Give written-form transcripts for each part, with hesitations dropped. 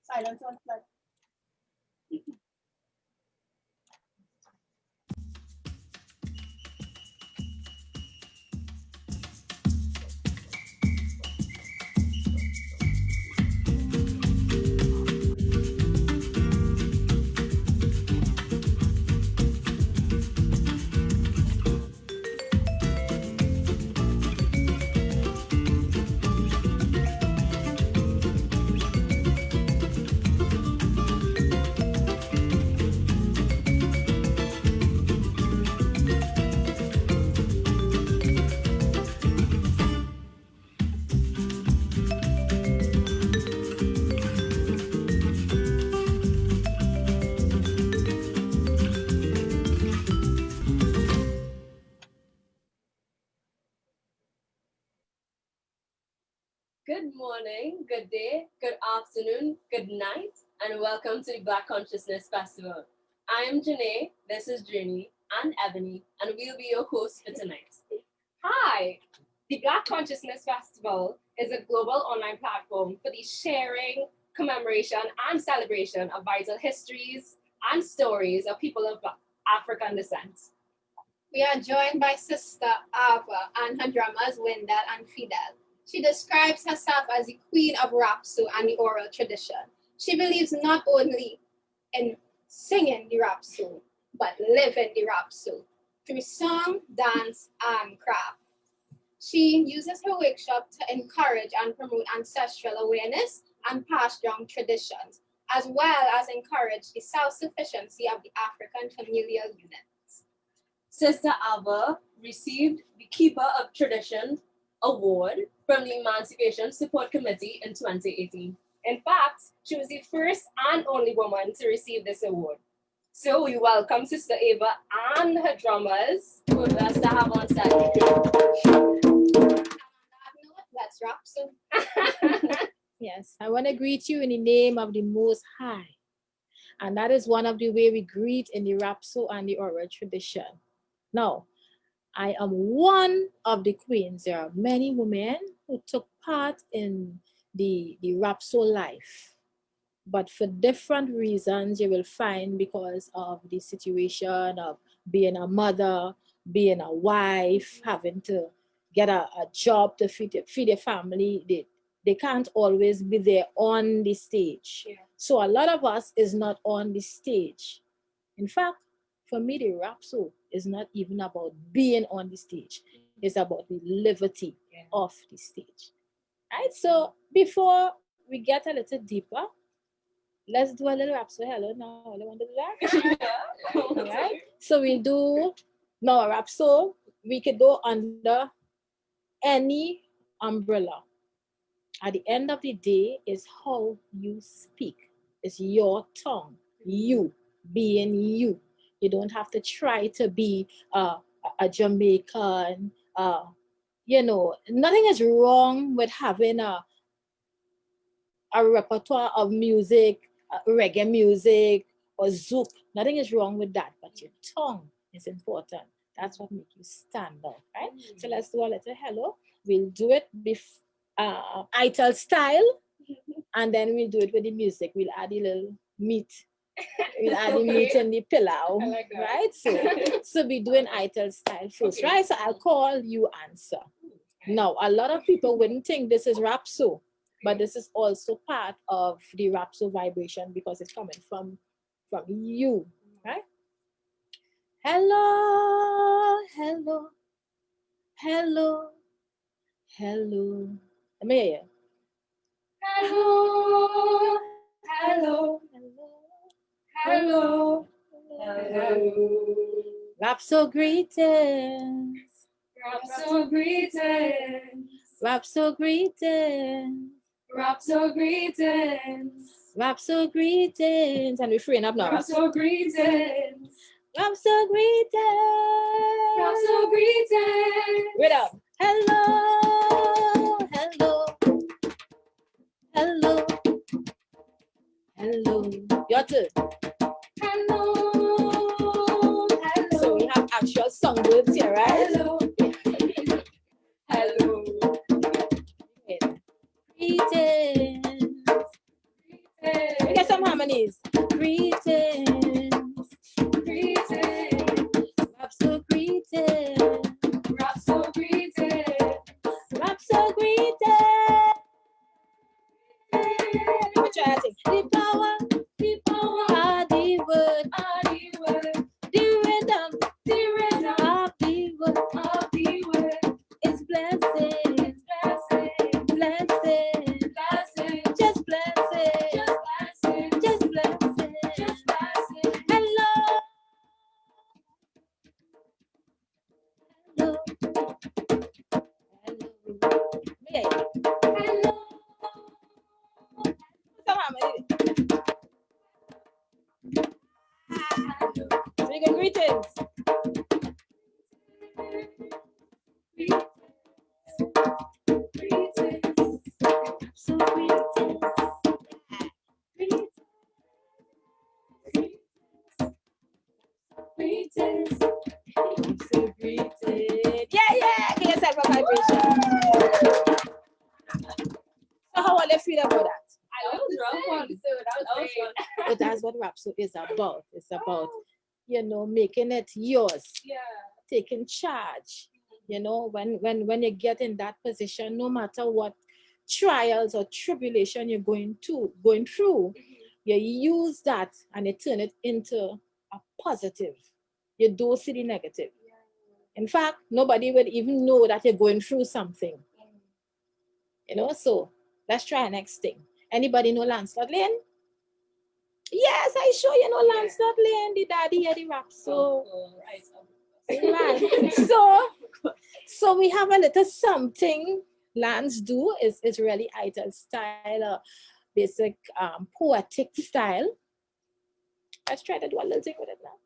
Silence on flag. Good morning, good day, good afternoon, good night, and welcome to the Black Consciousness Festival. I am Janae, this is Journey, and Ebony, and we'll be your hosts for tonight. Hi! The Black Consciousness Festival is a global online platform for the sharing, commemoration, and celebration of vital histories and stories of people of African descent. We are joined by Sista Ava and her drummers Wendell and Fidel. She describes herself as the queen of Rapso and the oral tradition. She believes not only in singing the Rapso, but living the Rapso through song, dance, and craft. She uses her workshop to encourage and promote ancestral awareness and pass down traditions, as well as encourage the self-sufficiency of the African familial unit. Sista Ava received the Keeper of Tradition Award from the Emancipation Support Committee in 2018. In fact, she was the first and only woman to receive this award. So we welcome Sista Ava and her drummers. Good us to have on stage. Let's Rapso. Yes, I want to greet you in the name of the Most High. And that is one of the way we greet in the Rapso and the oral tradition. Now, I am one of the queens. There are many women who took part in the Rapso life. But for different reasons, you will find because of the situation of being a mother, being a wife, having to get a job to feed your family, they can't always be there on the stage. Yeah. So a lot of us is not on the stage. In fact, for me, the Rapso is not even about being on the stage. It's about the liberty of the stage. Right? So before we get a little deeper, let's do a little Rapso. Hello now. I want to do that. All right. So we do now a Rapso. We could go under any umbrella. At the end of the day, is how you speak. It's your tongue. You being you. You don't have to try to be a Jamaican. Nothing is wrong with having a repertoire of music, reggae music, or zouk. Nothing is wrong with that, but your tongue is important. That's what makes you stand out, right? Mm-hmm. So let's do a little hello. We'll do it Ital style, and then we'll do it with the music. We'll add a little meat. We'll add the meat in the pillow, like right? So be doing Ital style first, right? So I'll call, you answer. Now, a lot of people wouldn't think this is Rapso, but this is also part of the Rapso vibration because it's coming from you, right? Hello, hello, hello, hello. Let me hear you. Hello, hello, hello, hello. Rapso greetings. Rapso greetings. Rapso greetings. Rapso greetings. Rapso greetings. And we're freeing up now. Rapso greetings. Rapso greetings. Rapso greetings. Wait up. Hello. Hello. Hello. Hello. Your turn. Hello. Hello. So we have actual songbirds here, right? Hello. Hello. Greetings. We get some harmonies. Greetings. Greetings. Rapso greetings. Rapso greetings. Rapso greetings. What you adding? The power of the word, the rhythm of the word is blessing, blessing, just blessing, just blessing. Hello, hello, hello. Yeah. Hello. Come on, man. So you get greetings. So greetings. Greetings. So greetings. Yeah. Get yourself a vibration. So how will you feel about that? I love the drum one, so that was great. But that's what Rapso is about. It's about, making it yours, Yeah. taking charge. When you get in that position, no matter what trials or tribulation you're going through, you use that and you turn it into a positive. You don't see the negative. In fact, nobody would even know that you're going through something. So let's try next thing. Anybody know Lancelot Lane? Yes, I sure you know Lancelot Lane, the daddy here, the Rapso. Right. So we have a little something Lance do is really idle style, basic poetic style. Let's try to do a little thing with it now.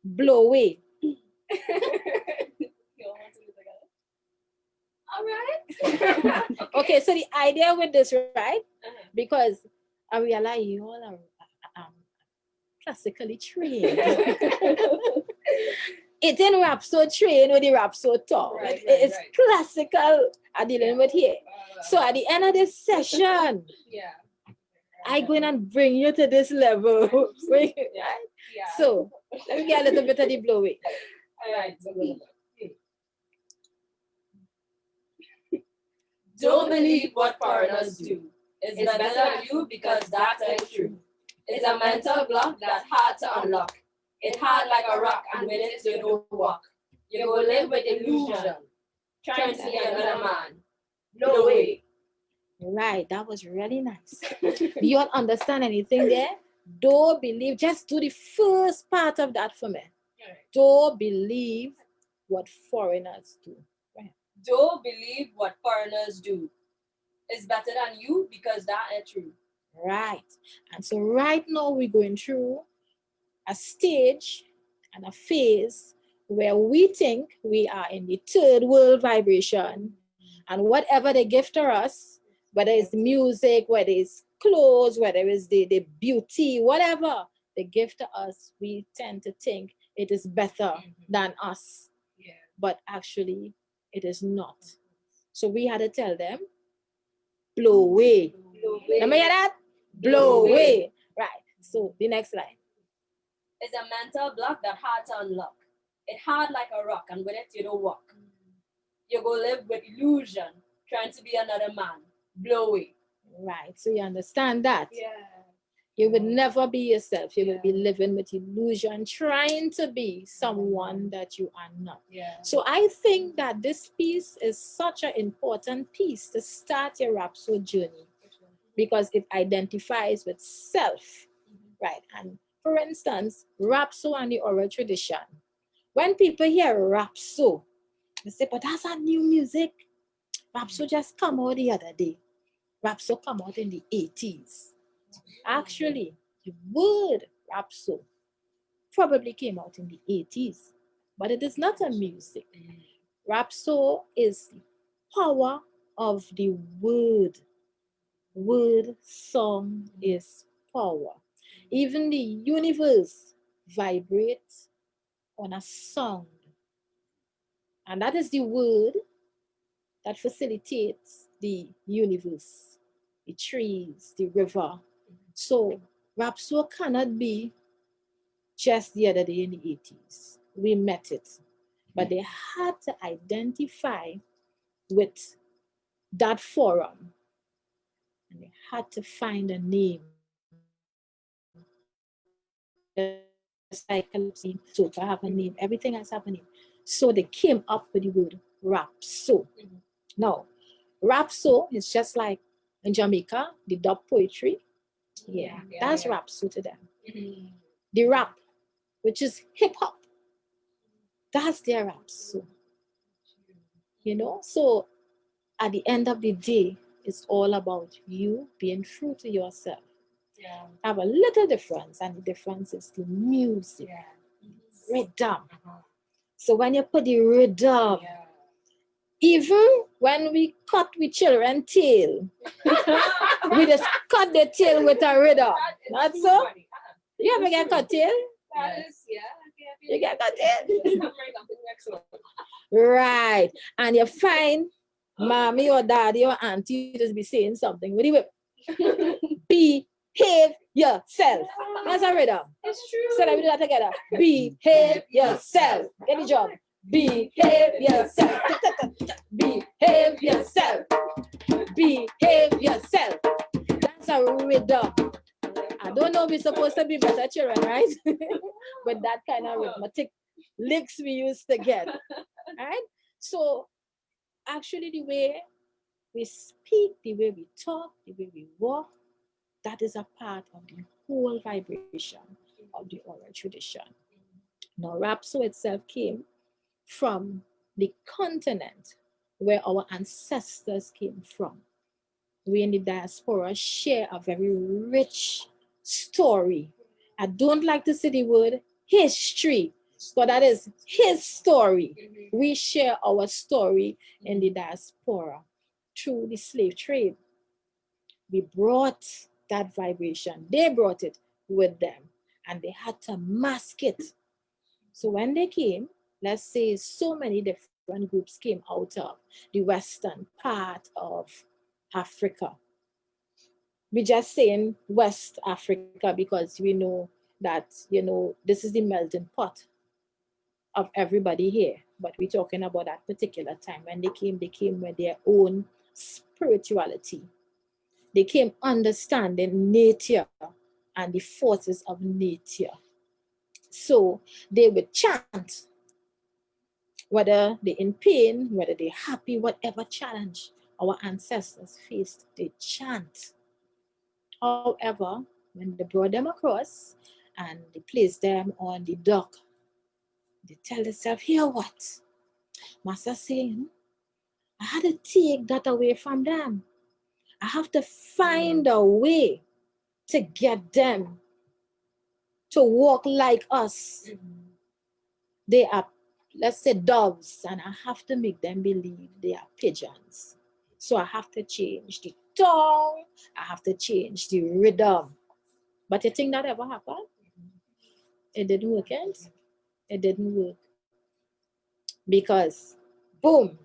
Blow away. All right. Okay, so the idea with this, right? Because I realize you all are classically trained. It in Rapso train with the Rapso talk. It's classical I'm dealing with here. So at the end of this session, I go in and bring you to this level. Right? So let me get a little bit of the blow away. All right. Don't believe what foreigners do. It's better than you because that ain't true. It's a mental block that's hard to unlock. It's hard like a rock, and with it you don't walk. You go live with illusion, trying to be another man. No way. Right, that was really nice. Do you all understand anything there? Don't believe, just do the first part of that for me. Don't believe what foreigners do. Don't believe what foreigners do. It's better than you because that ain't true. Right. And so right now we're going through a stage and a phase where we think we are in the third world vibration, and whatever they give to us, whether it's music, whether it's clothes, whether it's the beauty, whatever they give to us, we tend to think it is better than us. But actually it is not. So we had to tell them, blow away. Let me hear that? Blow away. Right. So the next line. It's a mental block that's hard to unlock. It's hard like a rock, and with it you don't walk. You go live with illusion, trying to be another man. Blow away. Right. So you understand that? Yeah. You would never be yourself. You will be living with illusion, trying to be someone that you are not. So I think that this piece is such an important piece to start your Rapso journey, because it identifies with self, right? And for instance, Rapso and the oral tradition. When people hear Rapso, they say, but that's a new music. Rapso just come out the other day. Rapso come out in the 80s. Actually, the word Rapso probably came out in the 80s, but it is not a music. Rapso is the power of the word. Word song is power. Even the universe vibrates on a sound. And that is the word that facilitates the universe, the trees, the river. So Rapso cannot be just the other day in the 80s. We met it. But they had to identify with that forum. And they had to find a name. Just like Calypso and Soca have a name, everything else have a name. So they came up with the word Rapso. Now, Rapso is just like in Jamaica, the dub poetry. That's Rapso to them. The rap, which is hip hop, that's their Rapso. You know, so at the end of the day, it's all about you being true to yourself. Have a little difference, and the difference is the music, rhythm. So when you put the rhythm, even when we cut with children tail, we just cut the tail with a rhythm. Not so? You ever get cut tail? You get cut tail? Right. And you find mommy or daddy or auntie just be saying something with the whip. Behave yourself. That's a rhythm. It's true. So let me do that together. Behave yourself. Get the job. Behave yourself. Behave yourself. Behave yourself. That's a rhythm. I don't know if we're supposed to be better children, right? But that kind of rhythmic licks we used to get. Right? So actually the way we speak, the way we talk, the way we walk, that is a part of the whole vibration of the oral tradition. Now, Rapso itself came from the continent where our ancestors came from. We in the diaspora share a very rich story. I don't like to say the word history, but that is his story. We share our story in the diaspora through the slave trade. We brought that vibration. They brought it with them, and they had to mask it. So when they came, let's say so many different groups came out of the western part of Africa. We're just saying West Africa because we know that, this is the melting pot of everybody here. But we're talking about that particular time. When they came with their own spirituality. They came understanding nature and the forces of nature. So they would chant, whether they're in pain, whether they're happy, whatever challenge our ancestors faced, they chant. However, when they brought them across and they placed them on the dock, they tell themselves, here what? Master saying, I had to take that away from them. I have to find a way to get them to walk like us. They are, let's say, doves, and I have to make them believe they are pigeons. So I have to change the tongue, I have to change the rhythm. But you think that ever happened? It didn't work, right? It didn't work. Because, boom,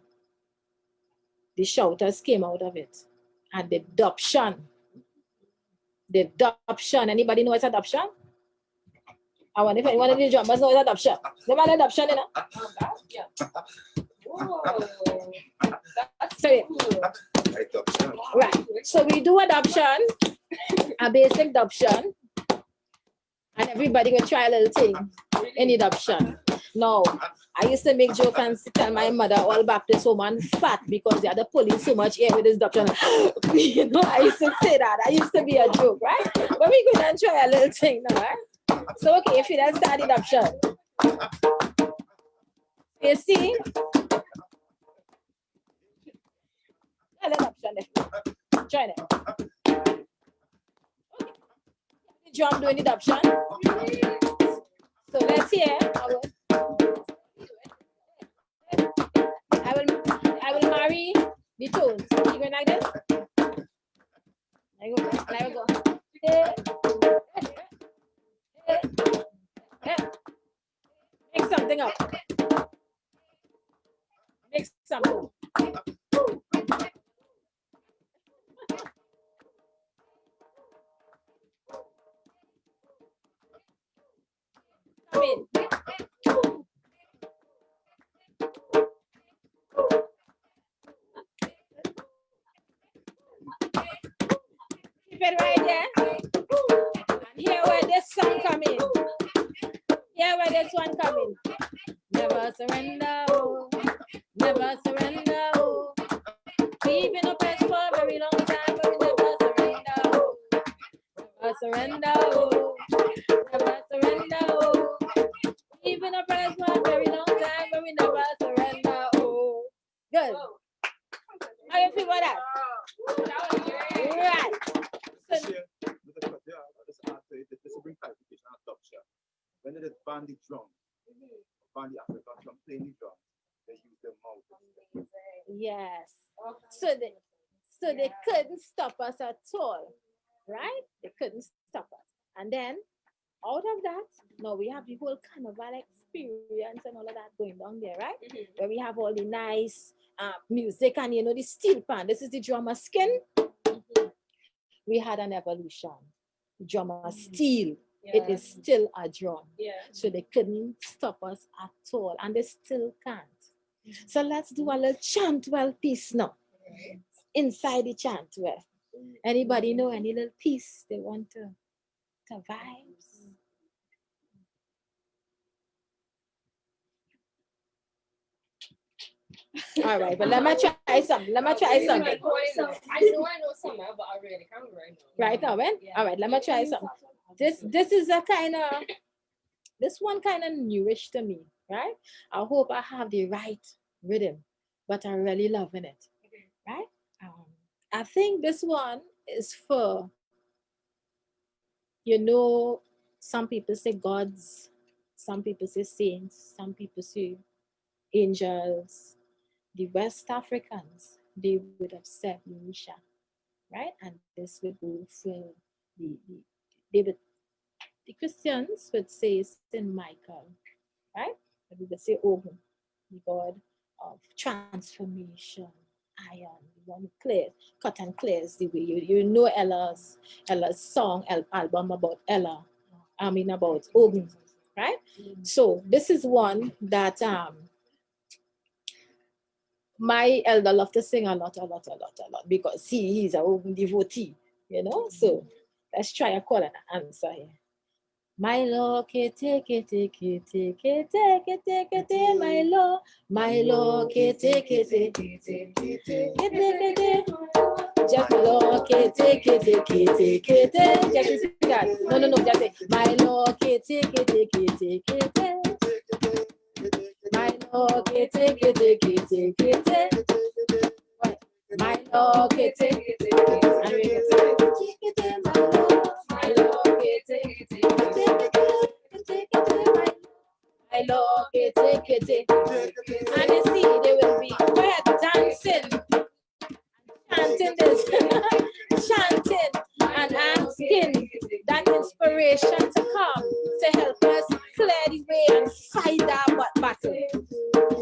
the shouters came out of it. And the adoption. Anybody know what's adoption? I wonder if anyone of the drummers knows adoption. The man adoption, you know? Whoa. Sorry. Right. So we do adoption, a basic adoption, and everybody will try a little thing in adoption. Now, I used to make joke and tell my mother all Baptist woman fat because they had to pull in so much air with this adoption. You know, I used to say that. I used to be a joke, right? But we're going to try a little thing now, right? So, okay, if you don't start adoption. You see? Adoption there. Join it. Okay. The drum doing adoption. So let's hear. I will marry the tones. You going like this? I go. Make something up. Make some more. Come in. Keep it right there. And here where this song come in. Here where this one come in. Never surrender, oh. Never surrender, oh. We've been oppressed for a very long time, but we never surrender, oh. Never surrender, oh. Never surrender, oh. We've been oppressed for a very long time, but we never surrender, oh. Good. How you feel about that? Right. So, this will bring clarification and adoption. When they band the drum, band the African drum, playing the drum, they use their mouth. yes. So they couldn't stop us at all, right? They couldn't stop us. And then out of that, now we have the whole carnival experience and all of that going down there, right? Where we have all the nice music and the steel pan. This is the drummer skin. We had an evolution. Drummer steel. Yeah. It is still a drum. Yeah. So they couldn't stop us at all, and they still can't. So let's do a little chantwell piece now. Inside the chantwell. Anybody know any little piece they want to vibes? All right, but let me try something. I know some, but I really can't right now. Right now, man? All right, let me try something. This is a kind of, this one kind of newish to me, right? I hope I have the right rhythm, but I'm really loving it, right? I think this one is for, some people say gods, some people say saints, some people say angels. The West Africans, they would have said Luisha, right? And this would go for the Christians would say Saint Michael, right? And we would say Ogun, the god of transformation, iron, the one who clears, cut and clears the way. You know Ella's song, album about Ella, about Ogun, right? So this is one that my elder loved to sing a lot because he's a Ogun devotee, So let's try a call and answer here. My Lord, take it, my Lord, take it. Just Lord, take it. Just sing that. No, just say, my Lord, take it. My Lord, take it. My Lord, take it. And we can say, my Lord, take it. My Lord, take it. And you see, they will be dancing, chanting this, chanting and asking that inspiration to come to help us clear the way and fight that battle.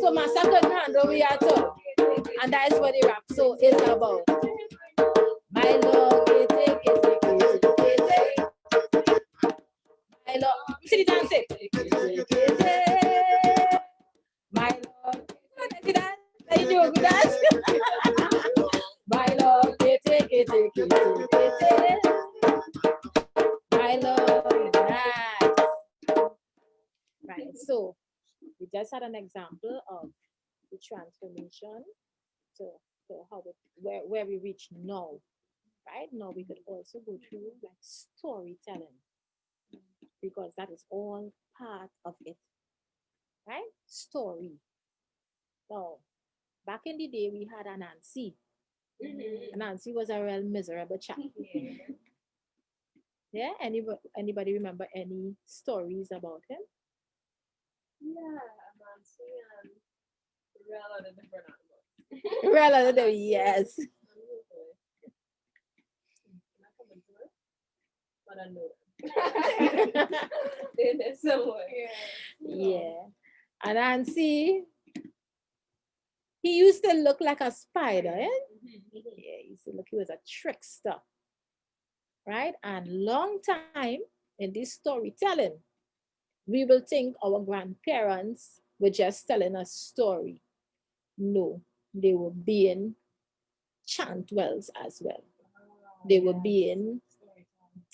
So Master couldn't handle we at all. And that is what the Rapso is about. My Lord, take it. My Lord, you see the dancing? My Lord, see that? Are you doing that? My Lord, take it. My Lord, right. So we just had an example of the transformation to how where we reach now. Right now, we could also go through like storytelling, because that is all part of it, right? Story. So back in the day, we had a Nancy. Nancy was a real miserable chap. Yeah. Anybody remember any stories about him? Yeah, Nancy and Rel are the different Real, yes. But I know them. They're there somewhere. Yeah. And Nancy, He used to look like a spider, eh? Yeah, he used to look, he was a trickster, right? And long time in this storytelling, we will think our grandparents were just telling us story. No, they were being chantwells as well. They were being,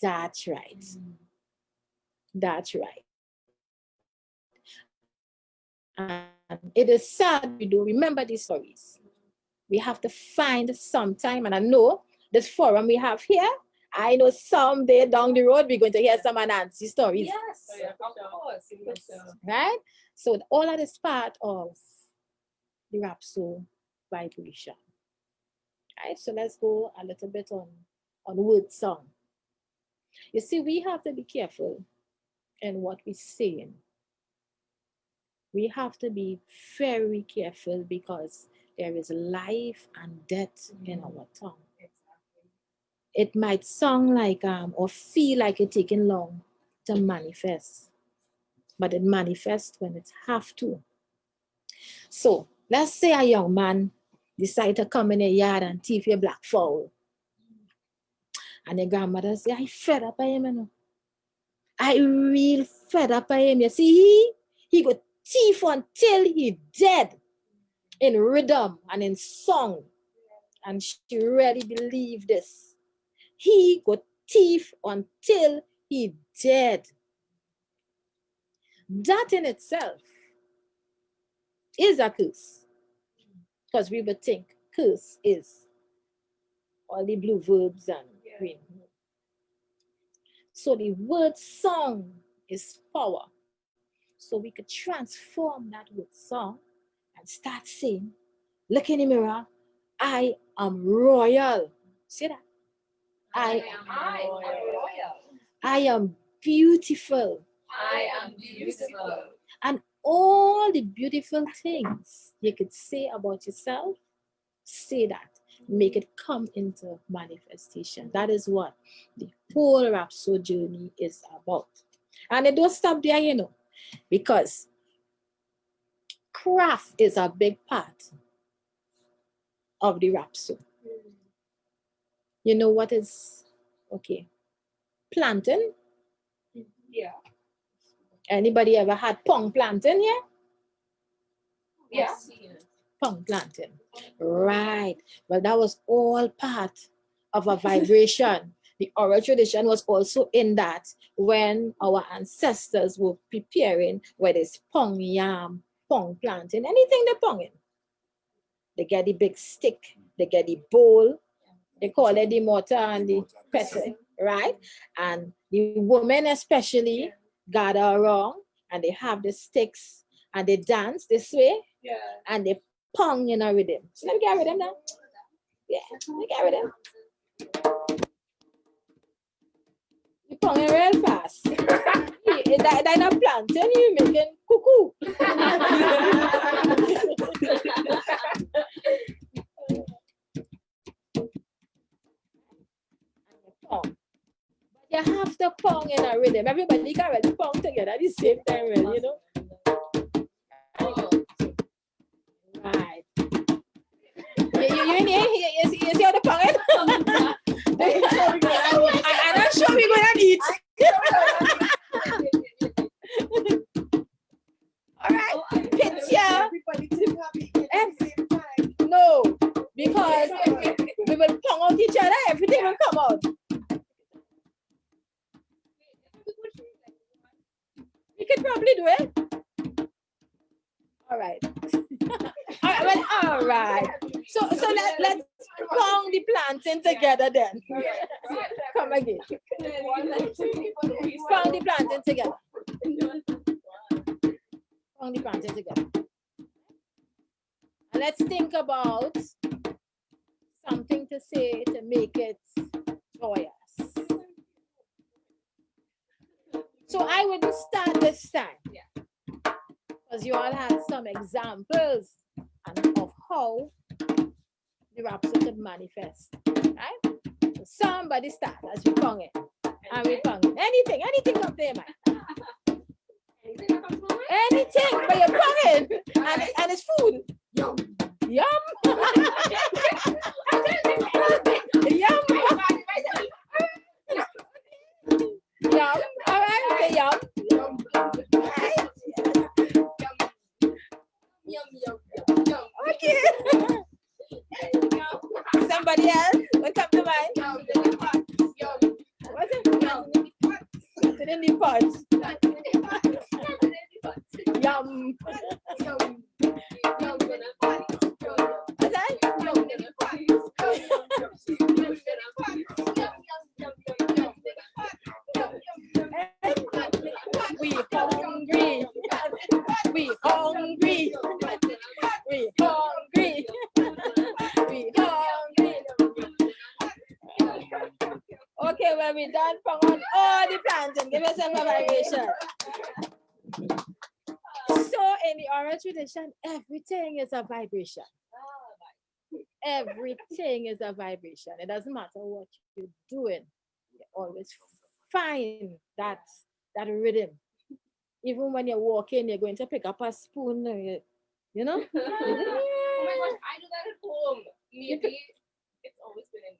that's right. That's right. And it is sad we don't remember these stories. We have to find some time, and I know this forum we have here, I know someday down the road we're going to hear some Nancy stories. Yes, of course. Right? So all that is part of the Rapso vibration. Right? So let's go a little bit on word song. You see, we have to be careful in what we're saying. We have to be very careful because there is life and death in our tongue. It might sound like or feel like it's taking long to manifest, but it manifests when it have to. So let's say a young man decide to come in a yard and thief your black fowl. And the grandmother say, I fed up by him, you know. I real fed up by him. You see, he go thief until he dead in rhythm and in song. And she really believed this. He go thief until he dead. That in itself is a curse. Because we would think curse is all the blue verbs and green. So the word song is power. So we could transform that word song and start saying, look in the mirror, I am royal. See that? I am royal. I am beautiful. I am beautiful. And all the beautiful things you could say about yourself, say that. Make it come into manifestation. That is what the whole Rapso journey is about. And it don't stop there, you know, because craft is a big part of the Rapso. You know what is, okay, planting? Yeah. Anybody ever had pong planting here? Yeah. Pong planting. Right. Well, that was all part of a vibration. The oral tradition was also in that when our ancestors were preparing, whether it's pong yam, pong planting, anything they're ponging. They get the big stick, they get the bowl, they call it the mortar and the pestle, right? And the women especially gather around and they have the sticks and they dance this way and they pong in a rhythm. So let me get a rhythm now. Yeah, let me get a rhythm. You ponging real fast. That not planting, you making cuckoo. Pong. But you have to pong in a rhythm. Everybody can really pong together at the same time, really, you know. Right. You in here? You see how the ponging? I'm not sure we're going to eat. All right. Picture. No, because we will pong out each other, everything will come out. We could probably do it. All right. All right. So let's pong the planting together then. Come again. Pong the planting together. Pong the planting together. And let's think about something to say to make it joyous. So I would start this time. Because you all had some examples of how the Rapso could manifest. Right? So somebody start as we pong it. And we pong it. Anything up there, man. Anything, but you're ponging. And it's food. Yum. Somebody else? What come to mind? What's it? Put in the pot. Yum. What's that? We hungry. We hungry. We hungry. We hungry. Okay, well, we done from on all the planting. Give yourself a vibration. So in the oral tradition, everything is a vibration. Everything is a vibration. It doesn't matter what you're doing. You always find that rhythm. Even when you're walking, you're going to pick up a spoon, you know? Oh my gosh, I do that at home. Maybe it's always been in me.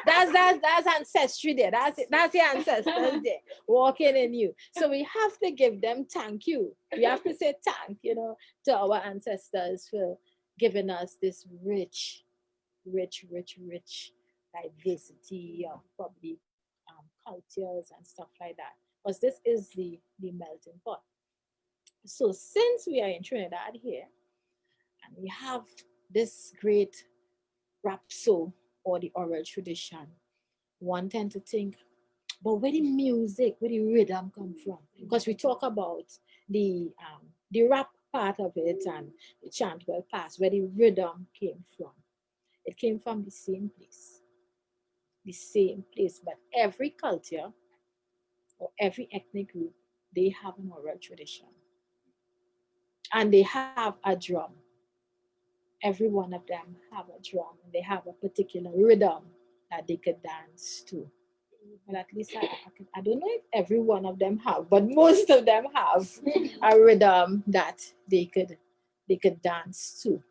that's ancestry there. That's the ancestors there walking in you. So we have to give them thank you. We have to say thank, to our ancestors for giving us this rich diversity of probably cultures and stuff like that. Because this is the melting pot. So since we are in Trinidad here, and we have this great Rapso or the oral tradition, one tend to think, but where the music, where the rhythm come from? Because we talk about the rap part of it and the chantwell part, where the rhythm came from. It came from the same place. The same place, but every culture or every ethnic group, they have an oral tradition. And they have a drum. Every one of them have a drum, and they have a particular rhythm that they could dance to. Well, at least I don't know if every one of them have, but most of them have a rhythm that they could dance to.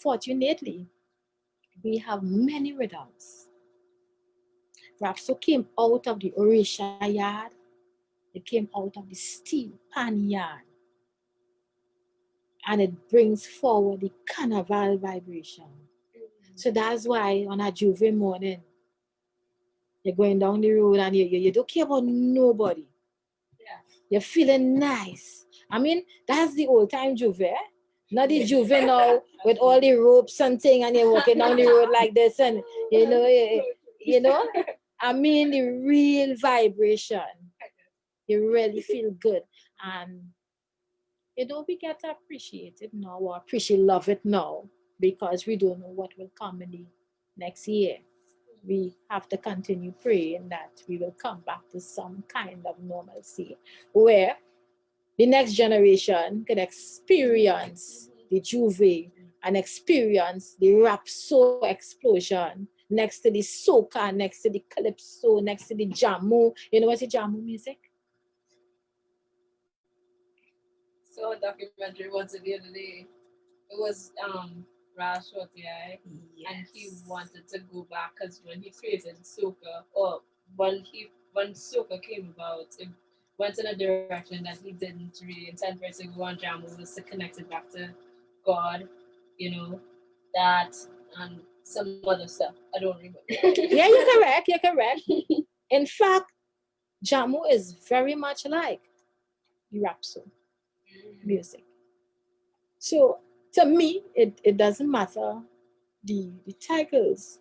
Fortunately, we have many rhythms. Rapso came out of the Orisha yard. It came out of the steel pan yard. And it brings forward the carnival vibration. So that's why on a Juve morning, you're going down the road and you don't care about nobody. Yeah. You're feeling nice. I mean, that's the old time Juve. Not the Juve now with all the ropes and thing, and you're walking down the road like this, and I mean the real vibration. You really feel good. And we get to appreciate it now or love it now, because we don't know what will come in the next year. We have to continue praying that we will come back to some kind of normalcy where the next generation can experience the Juve and experience the Rapso explosion next to the Soca, next to the Calypso, next to the Jamu. You know what's the Jamu music? So a documentary once the other day. It was Rashot, yeah, Yes. and he wanted to go back because when he created Soca, or when Soca came about, it went in a direction that he didn't really intend for it to go on. Jamu was to connect it back to God, that and some other stuff. I don't remember. Yeah, you're correct. In fact, Jamu is very much like the Rapso music. So to me, it doesn't matter the titles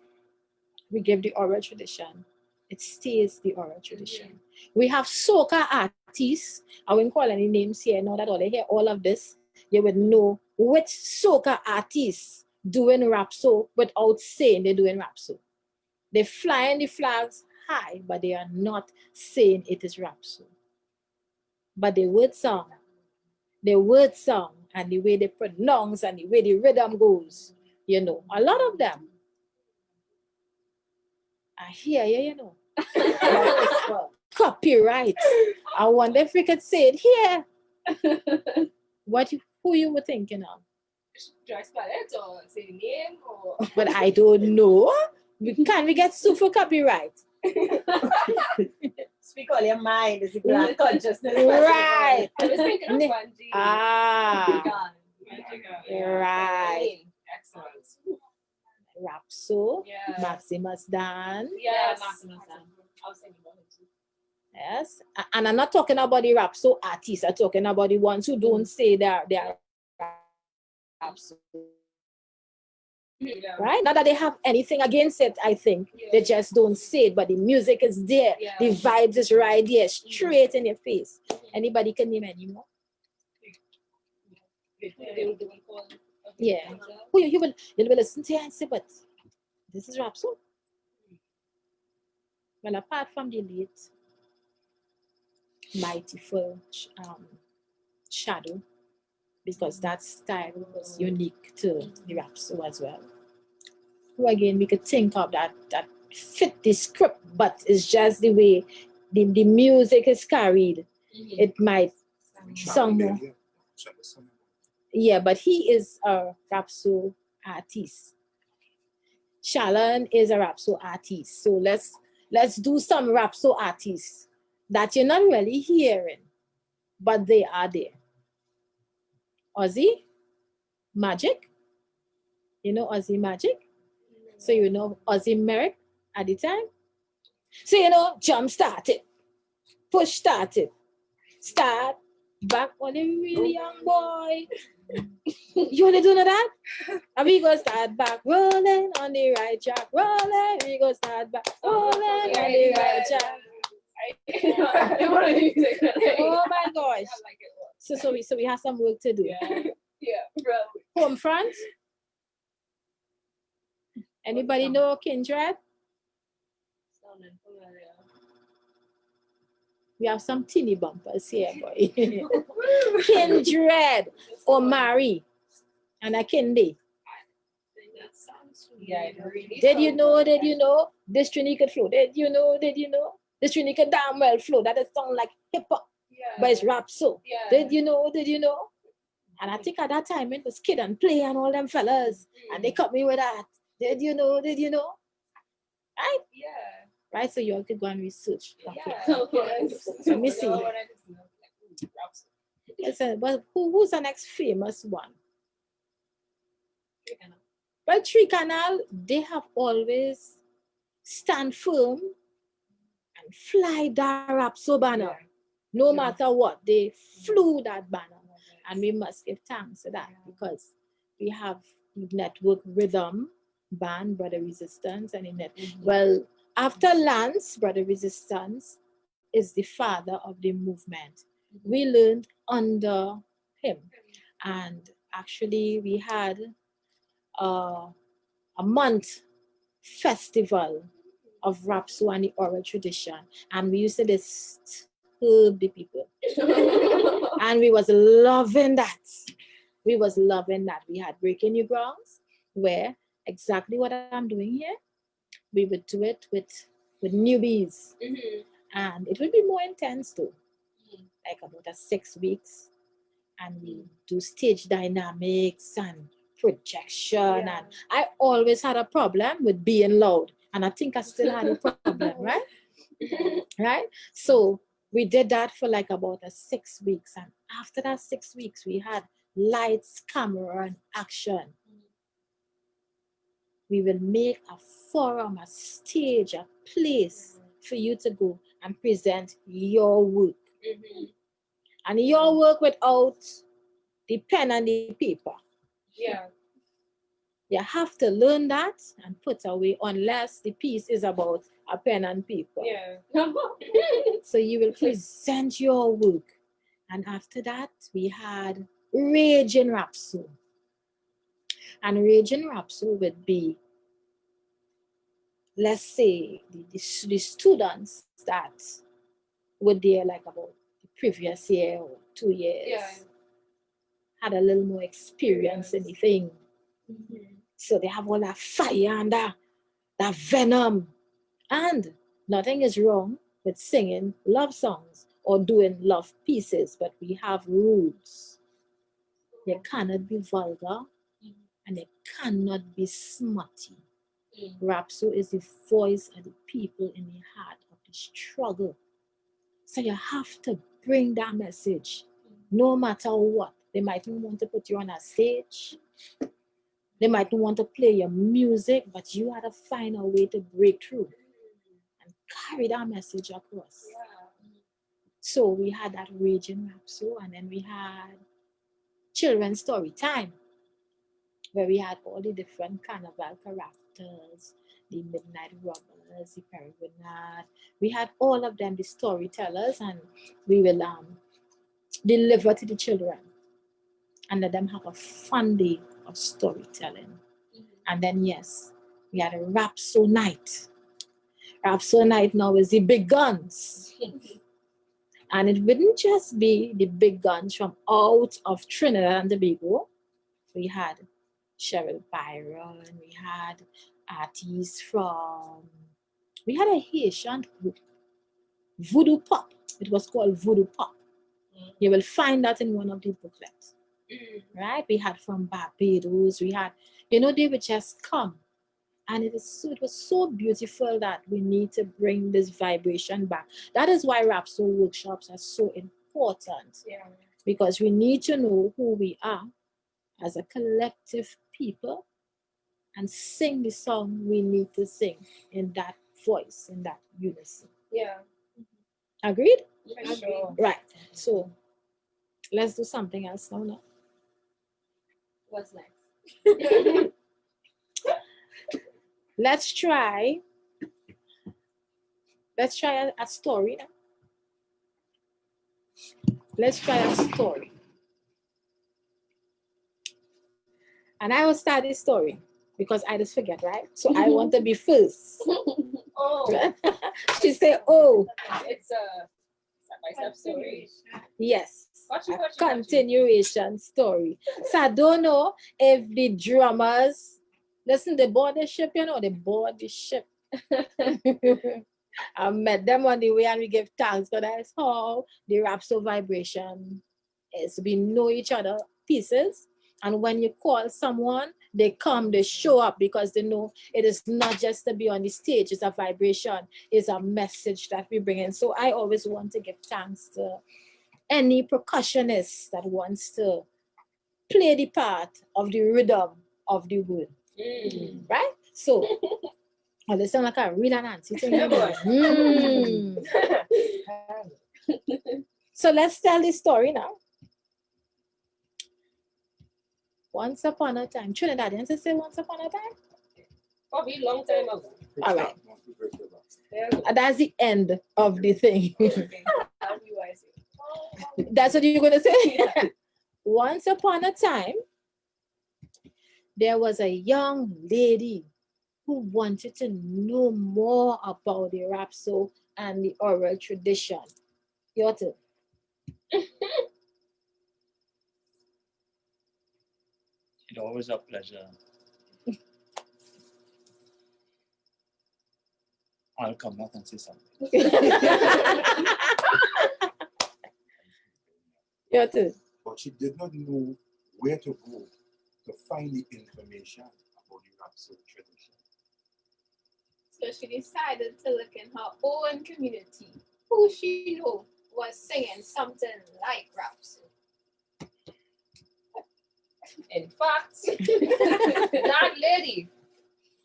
we give the oral tradition. It stays the oral tradition. We have soca artists. I won't call any names here. Now that all they hear all of this, you would know which soca artists doing Rapso without saying they're doing Rapso. They're flying the flags high, but they are not saying it is Rapso. But the word song, and the way they pronounce and the way the rhythm goes, a lot of them are here, Copyright. I wonder if we could say it here. Who you were thinking of? Do I spell it or say the name or? But I don't know. Can we get sued for copyright? Speak all your mind. It's a black consciousness. Right. I was thinking of Bungie. Right. Excellent. Rapso, Yeah. Maximus Dan. Yes. Maximus Dan. I was thinking about it too. Yes. And I'm not talking about the Rapso artists. I'm talking about the ones who don't say they're Rapso. Yeah. Right? Not that they have anything against it, I think. They just don't say it, but the music is there. Yeah. The vibes is right there, straight in your face. Anybody can name any more? Yeah. Who you will listen to and say, but this is Rapso. Well, apart from the late mightyful Shadow, because that style was unique to the Rapso as well. Who again we could think of that fit the script, but it's just the way the music is carried. It might sound more. Yeah, but he is a Rapso artist. Shalon is a Rapso artist. So let's do some Rapso artists that you're not really hearing, but they are there. Ozzy Magic. You know Ozzy Magic? So you know Ozzy Merrick at the time? So you know, jump started, push started, start, back on a really young boy. You only do know that? And we go start back, rolling on the right track, rolling. We go start back, rolling on the right track. Oh my gosh. So we have some work to do. Yeah. Home front? Anybody know Kindred? We have some teeny bumpers here, boy. Kindred, Omari, and a Kindi. Yeah, Did you know this Trinidad flow? Did you know this Trinidad damn well flow? That is sound like hip hop, but it's Rapso. Yeah. Did you know? And I think at that time it was Kid and Play and all them fellas, and they cut me with that. Did you know? Right? Yeah. Right, so you all could go and research. Okay. Yeah. Let me see. Listen, but who's the next famous one? Well, Three Canal, they have always stand firm and fly that Rapso banner. No matter what, they flew that banner. And we must give thanks to that because we have network rhythm, band, Brother Resistance, and in that. Well, after Lance, Brother Resistance is the father of the movement. We learned under him. And actually, we had a month festival of Rapso and the oral tradition. And we used to disturb the people. And we was loving that. We had Breaking New Grounds, where exactly what I'm doing here, we would do it with newbies. And it would be more intense too. Like about 6 weeks. And we do stage dynamics and projection. And I always had a problem with being loud. And I think I still had a problem, right? Right? So we did that for like about 6 weeks. And after that 6 weeks, we had lights, camera, and action. We will make a forum, a stage, a place for you to go and present your work. And your work without the pen and the paper. Yeah. You have to learn that and put away unless the piece is about a pen and paper. Yeah. So you will present your work. And after that, we had Raging Rapso. And Raging Rapso would be, let's say, the students that were there like about the previous year or 2 years. Had a little more experience in the thing. So they have all that fire and that venom. And nothing is wrong with singing love songs or doing love pieces, but we have rules. You cannot be vulgar and you cannot be smutty. Rapso is the voice of the people in the heart of the struggle. So you have to bring that message no matter what. They might not want to put you on a stage. They might not want to play your music, but you had to find a way to break through and carry that message across. So we had that raging Rapso, and then we had children's story time, where we had all the different carnival characters, the Midnight Robbers, the Pierrot Grenade. We had all of them, the storytellers, and we will deliver to the children and let them have a fun day of storytelling. And then, yes, we had a Rapso night. Rapso night now is the big guns. And it wouldn't just be the big guns from out of Trinidad and Tobago. We had Cheryl Byron, we had artists we had a Haitian group, Voodoo Pop. It was called Voodoo Pop. You will find that in one of the booklets. Right? We had from Barbados, we had, they would just come. And it was so beautiful that we need to bring this vibration back. That is why Rapso workshops are so important. Yeah. Because we need to know who we are as a collective people and sing the song we need to sing in that voice, in that unison. Yeah. Agreed? For sure. Right. So let's do something else now. What's next? Let's try a story. Let's try a story. And I will start this story because I just forget, right? So I want to be first. Oh. She said, oh. It's a step-by-step story. Yes. Gotcha. Continuation story. So I don't know if the drummers, listen, they board the ship, they board the ship. I met them on the way and we give thanks, but that's how the Rapso vibration is. We know each other pieces, and when you call someone, they come, they show up because they know it is not just to be on the stage, it's a vibration, it's a message that we bring in. So I always want to give thanks to any percussionist that wants to play the part of the rhythm of the word. Right? So oh, they sound like a real Nancy. So let's tell this story now. Once upon a time, Trinidadians say once upon a time? Probably a long time ago. All right. That's the end of the thing. That's what you're going to say? Yeah. Once upon a time, there was a young lady who wanted to know more about the Rapso and the oral tradition. Your turn. It's always a pleasure. I'll come back and say something. Your turn. But she did not know where to go to find the information about the Rapso tradition. So she decided to look in her own community, who she knew was singing something like Rapso. In fact, that lady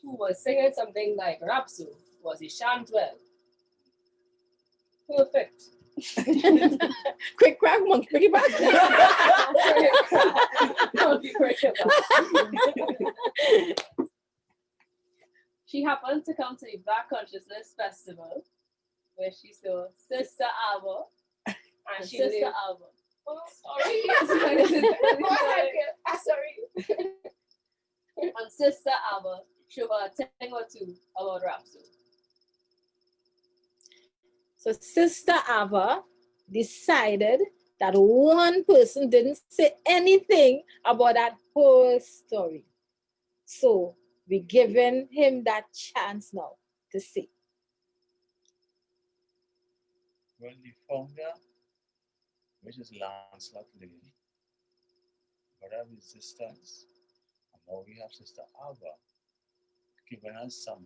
who was singing something like Rapso was a chantwell. Perfect. Quick crack, monkey, bring it back. She happened to come to the Black Consciousness Festival where she saw Sista Ava and she Sista knew. Ava. Oh, sorry. Sorry. And Sista Ava showed her a thing or two about Rapso. So Sista Ava decided that one person didn't say anything about that whole story. So we're giving him that chance now to say. Well, the founder, which is Lancelot Lily, got a resistance, and now we have Sister Ava giving us some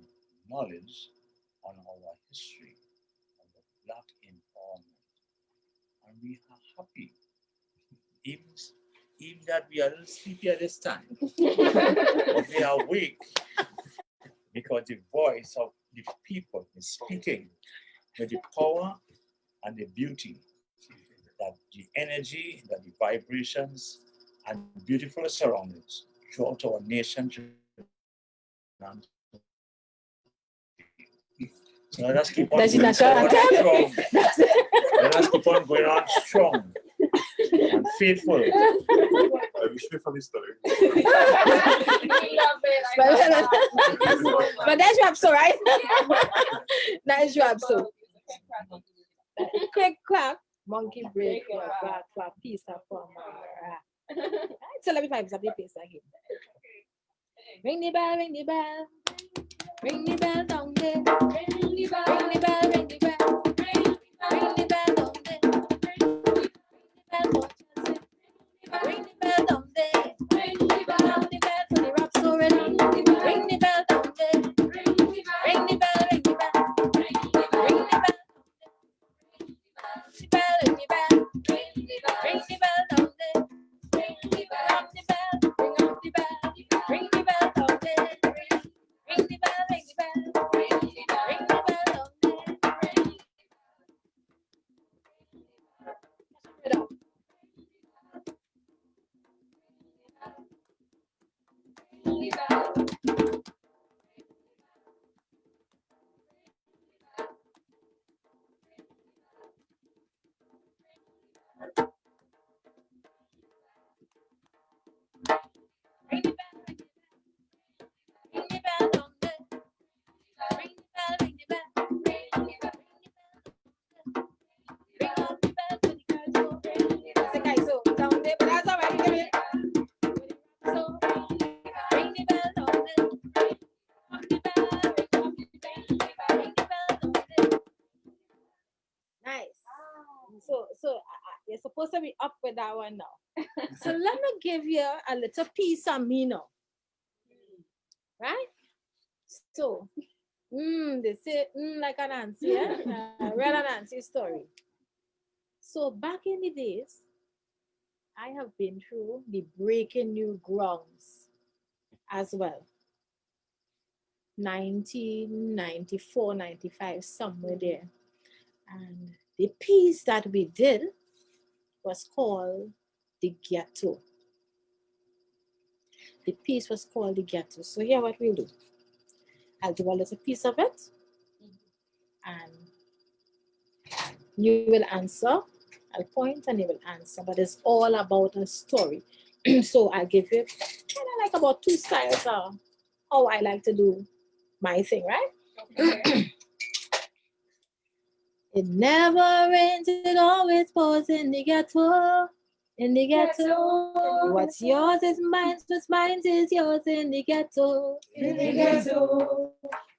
knowledge on our history of the Black empowerment. And we are happy. Even even that we are a little sleepy at this time, but we are awake because the voice of the people is speaking with the power and the beauty, that the energy, that the vibrations and beautiful surroundings throughout our nation. So let us keep on That's the going national on anthem. strong. Let us keep on going on strong and faithful. I wish we from the story. But that's Rapso, right? That is Rapso. Quick clap, monkey break, back, clap, peace, up for so let me find something peace again. Ring the bell, ring the bell. Ring the bell down there. Ring the bell, ring the bell, ring the bell. Ring the bell down there. Ring the bell down there. Ring the bell down there for the Rapso rhythm. Ring the bell down there. Ring the bell, ring the bell. Ring the bell. Ring the bell, ring the bell. Ring the bell down there. Ring the bell, ring the bell. Ring up the bell. Ring the bell down there. Ring the bell, ring the bell. Ring the bell down there. It up. Ring the bell, ring the bell down there. Ring the bell, ring the bell. Ring the bell, ring up the bell for the girls go. That's the guy so down there, but that's all right. Give it. So ring the bell down there. Ring the bell, ring the bell down there. Nice. So you're supposed to be up with that one now. So let me give you a little piece of me now. Right? So, they say like an Nancy, yeah? Real Nancy story. So back in the days, I have been through the breaking new grounds as well. 1994, 95, somewhere there. And the piece that we did was called The Ghetto. The piece was called The Ghetto. So here what we'll do. I'll do a little piece of it. And you will answer. I'll point and you will answer. But it's all about a story. So I'll give you kind of like about 2 styles of how I like to do my thing, right? Okay. It never rains, it always pours in the ghetto. In the ghetto. What's yours is mine, what's mine is yours in the ghetto. In the ghetto.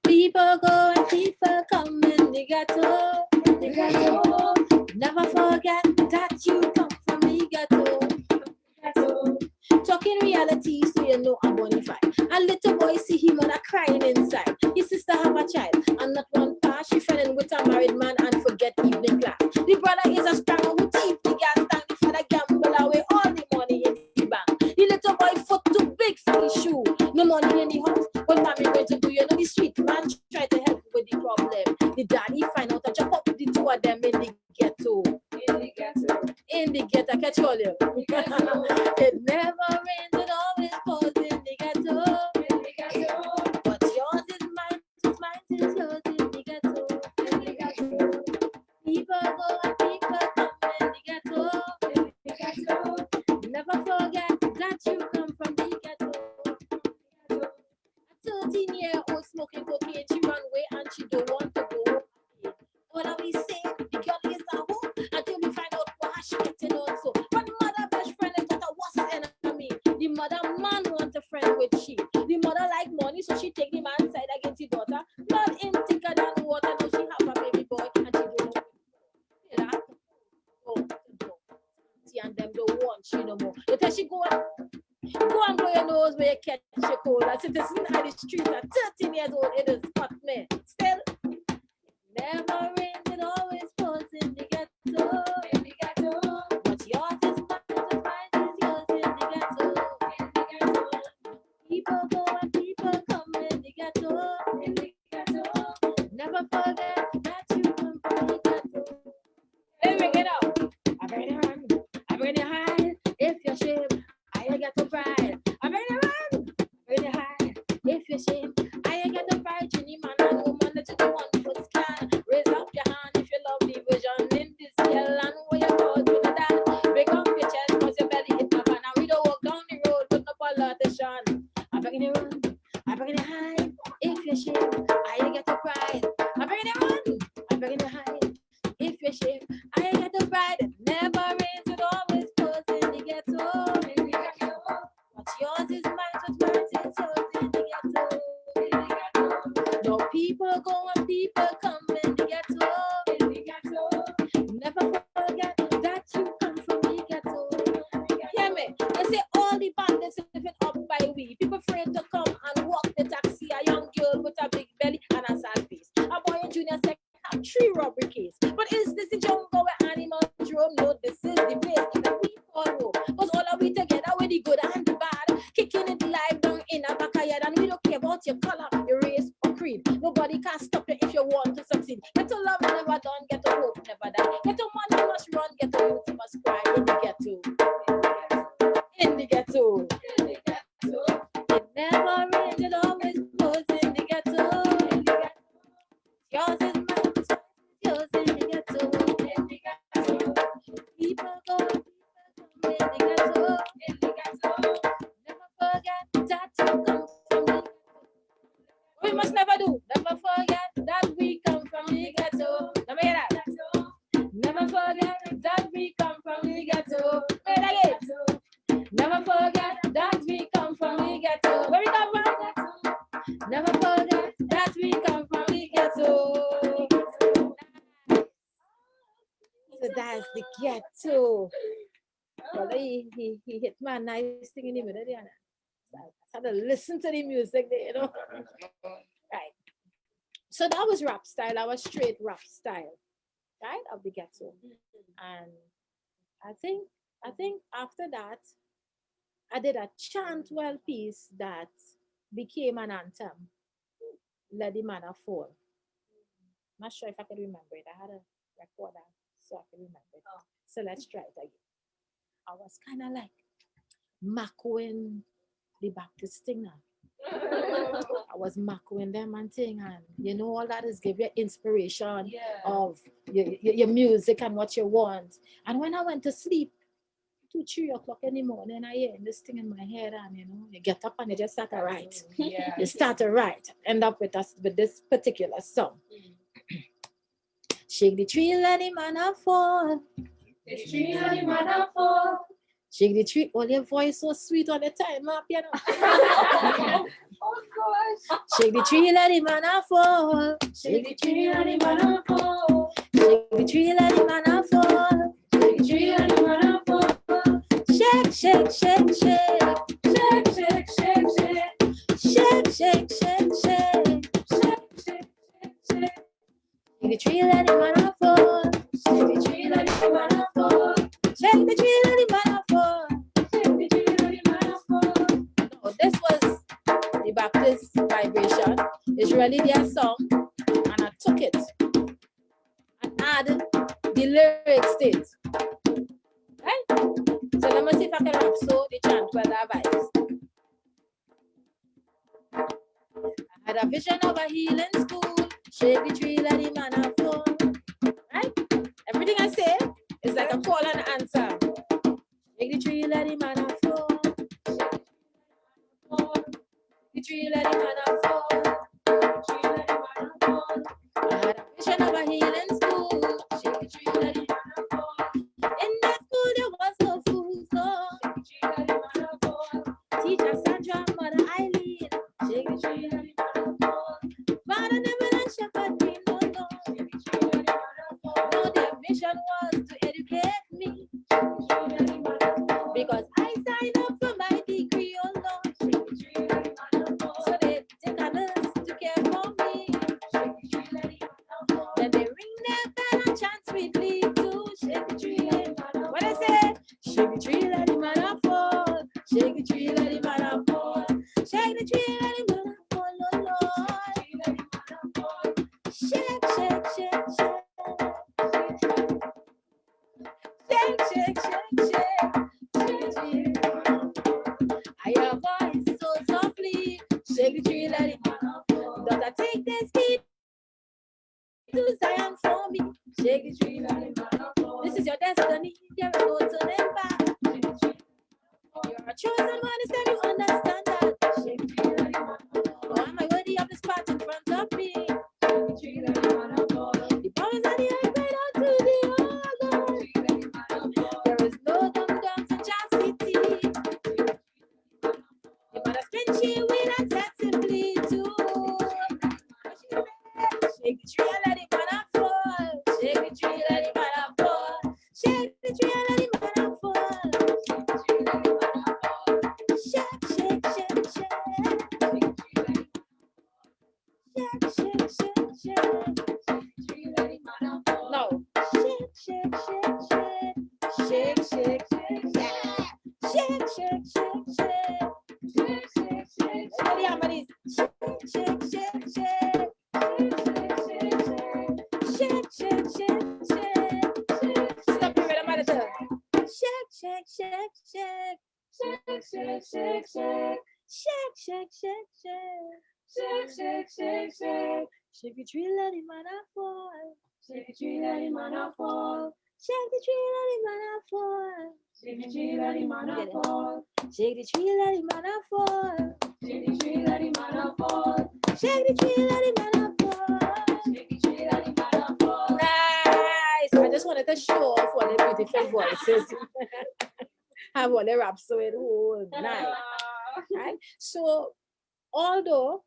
People go and people come in the ghetto. In the ghetto. Never forget that you come from the ghetto. Talking reality, so you know I'm bonafide. A little boy see him mother crying inside. His sister have a child, and not one pass. She friending with a married man and forget evening class. The brother is a spranger who thief the gas tank. The father gamble away all the money in the bank. The little boy foot too big for his shoe. No money in the house. What mommy going to do? You know the street man try to help with the problem. The daddy find out and chop up the 2 of them in the ghetto. In the ghetto. In the ghetto, catch all you. It never rains, it always pours in the ghetto. In the ghetto. What's yours is mine, what's mine is yours in the ghetto. In the ghetto. People go and people come in the ghetto. In the ghetto. Never forget that you come from the ghetto. A 13-year-old smoking cocaine, she run away and she don't want to go. What are we saying? The girl is a hoe until we find out why she getting on so. But mother best friend is got a worst enemy. The mother man want a friend with she. The mother like money, so she take the man's side against the daughter. Blood in thicker than water. Now she have a baby boy and she don't know. Yeah, see, and them don't want she no more. You tell she go and blow your nose where you catch your cold. A citizen in the street at 13 years old, it is hot man. Still, never rains, it always pours in the ghetto. In the ghetto. What's yours is mine, what's mine is yours in people go and people come in the ghetto. Never forget that you come from the ghetto. Hey, bring it up. I bring it on. I bring it high. If you're shame, I get to pride. I bring it on. I bring it high. If you're shame, I get to pride. Any man and woman that you don't want to scan. Raise up your hand if you love the vision in this girl and where you go to the dance. Break up your chest cause your belly hit my van. And we don't walk down the road with no politician. I bring it on. I bring it high. If you're shame, I get to pride. I bring it on. I bring it high. If you're shame, I get to pride. Never raise it, always close in the ghetto. What's yours is mine, what's mine is yours in the ghetto. No people go and people come in the ghetto. Never forget that you come from the ghetto. Hear me? They say all the bandits living up by we. People afraid to come and walk the taxi. A young girl with a big belly and a sad face. A boy in junior sec have 3 robbery cases. But is this the jungle where animals roam? No, this is the place that we call home. Cause all of we together with the good and the bad. Kicking it live down in a backyard. And we don't care about your color, your race, or creed. Nobody can stop you if you want to succeed. Get to love never done, get to hope never die. Get to money must run, get to youth must cry. In the ghetto. In the ghetto. It never rains, it always goes in the ghetto. Yours is mine, it's yours in the ghetto. People go, people come in the ghetto. Never forget that you come from the ghetto. We must never do. Never forget that we come from the ghetto. Let me hear that. Never forget that we come from the ghetto. Wait again. Never forget that we come from the ghetto. Where we come from? Never forget that we come from the ghetto. So that's the ghetto. Well, he hit my nice thing in the middle there. I had to listen to the music there, you know. Right. So that was rap style. That was straight rap style, right, of the ghetto. And I think after that, I did a chantwell piece that became an anthem. Let the manna fall. Not sure if I can remember it. I had a recorder so I can remember it. So let's try it again. I was kind of like macking the Baptist thing now. I was macking them and thing, and you know all that is give you inspiration of your music and what you want. And when I went to sleep, 2-3 o'clock in the morning, I hear this thing in my head, and you know, you get up and you just start to write. You start to write, end up with us with this particular song. Shake the tree, let the manna fall. The tree, let the manna fall. Shake the tree. Oh, your voice so sweet all the time, up, you know. Oh gosh. Shake the tree, let the manna fall. Shake the tree, let the manna fall. Shake the tree, let the manna fall. Shake the tree, let the manna fall. Shake, shake, shake, shake. Shake, shake, shake, shake. Shake, shake, shake, shake. Shake, shake, shake, shake. Shake the tree, let the manna fall. Shake the tree, let the manna fall. Shake the tree, let the manna fall. Shake the tree, let the manna fall. No, this was the Baptist vibration. It's really their song, and I took it and added the lyrics to it. Right? So let me see if I can rap so the chantwell vibes. I had a vision of a healing school. Shake the tree, let the manna fall. Right? Everything I say is like a call and answer. Shake the tree, let the manna fall. The tree, let the manna fall. The tree, let the manna fall. I had a vision of a healing school. Shake the tree, let the manna fall. In that school there was no food, so shake the tree, let the manna fall. Teacher Sandra, Mother Eileen. Shake the tree, let the manna fall. Father Neville and Shepherd Green, no, no. Shake the tree, let the manna fall. No, their mission was to educate me. Shake the tree, let the manna fall. Because I signed up for my degree, oh Lord. Shake the tree, let the manna fall. So they take a nurse to care for me. Shake the tree, let the manna fall. Then they ring their bell and chant sweetly to shake the tree, let the manna fall. What I say? Shake the tree, let the manna fall. Shake the tree, let the manna fall. Shake Shake the tree, let it man a fall, oh Lord. Shake, shake, shake, shake. Shake, shake, shake, shake, shake. I have voice so softly. Shake the tree, let it fall. Daughter, take this key to Zion for me. Shake the tree, let it fall. This is your destiny. There is no turning back. You're a chosen one. It's time you understand that. Shake the tree, let it fall. Oh, am I worthy of this part in front of me? Shake the tree, let it fall. The powers of the earth right out to the there is no dum-dums in Jazz City. You gotta spin she with and set simply too. Shake the tree and let it man fall. Shake the tree, let it man fall. Shake the tree and let it man fall. Shake, shake, shake, shake. Shake, shake, shake, shake. No. Shake, shake, shake, shake. Shake, shake, shake, shake. Shake, shake, shake, shake. Shake, shake, shake. Everybody have these. Shake, shake, shake, shake. Shake, shake, shake, shake. Stop your rhythm at the shake, shake, shake, shake. Shake, shake, shake, shake. Shake, shake, shake, shake. Shake, shake, shake, shake. Shake the tree, let it man fall. Shake the tree, let it man fall. Shake the tree, let it man fall. Shake the tree, let it man fall. Shake the tree, let it man fall. Shake the tree, let it man fall. Shake the tree, let it man fall. Shake the tree, let it man fall. Nice. I just wanted to show off what the beautiful voices have what they rap so it whole night. Right? So although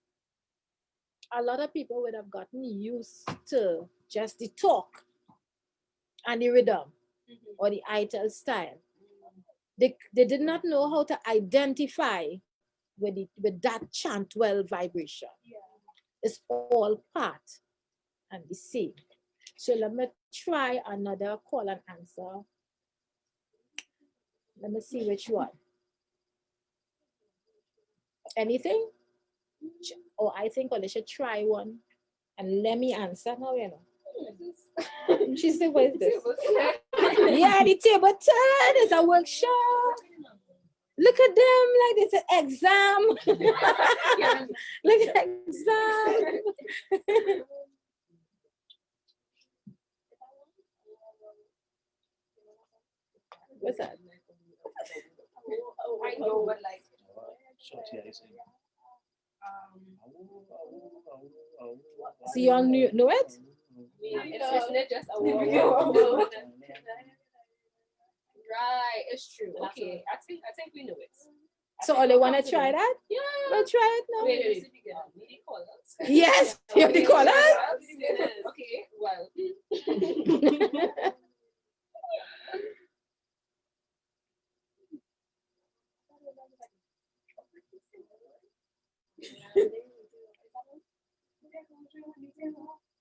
a lot of people would have gotten used to just the talk and the rhythm or the ital style, they did not know how to identify with that chantwell vibration. It's all part and the same. So let me try another call and answer. Let me see which one. Anything? Or I think I should try one and let me answer now, you know. She said, what is this? Yeah, the table turn is a workshop. Look at them like it's an exam. Look at the exam. What's that? I know, but like, so you all know it? isn't it just a word? Right, it's true. Okay, I think we know it. So all they want to try that? Yeah. We'll try it now. Wait. Yes, you have the colors. Okay, well.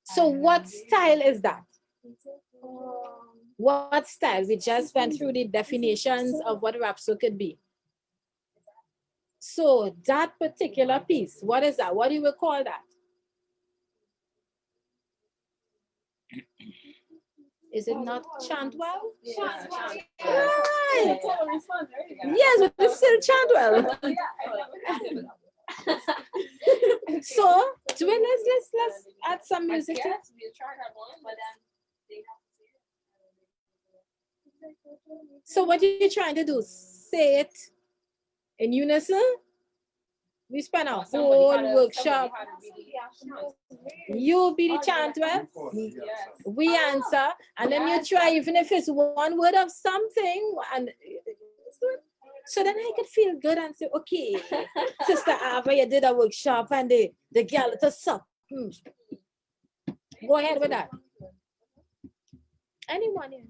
So what style is that? What style? We just went through the definitions of what Rapso could be. So that particular piece, what is that? What do you call that? Is it not chantwell? Chantwell. Right. Yes, but it's still chantwell. So, let's add some music to it. So what are you trying to do? Say it in unison? We spent a whole workshop. You be the chantwell, we answer, and then you try, even if it's one word of something, and so then I could feel good and say, okay, Sista Ava, you did a workshop and the girl to suck. Go ahead with that. Anyone here?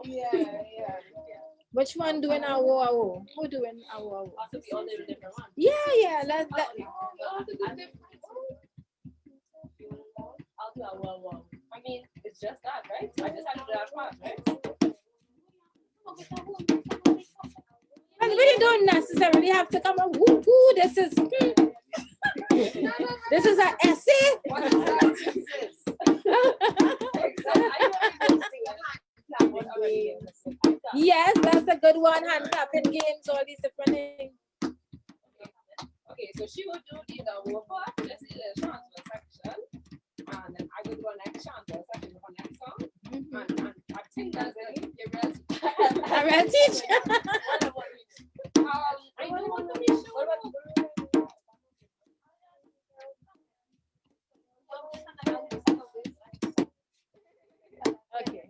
Yeah. Which one doing our? Who doing our? Yeah. Let. I'll do our. I mean, it's just that, right? I just have to do that part, right? we don't necessarily have to come up. Woo, woo, this is this is an essay. What is that? Yes, that's a good one. Hand clapping games, all these different things. Okay, so she will do the double part, let's see the chantwell section, and then I will do a next chantwell section for next song, and I think that's it. You're ready. I'm ready to teach. I don't want to be sure. Okay.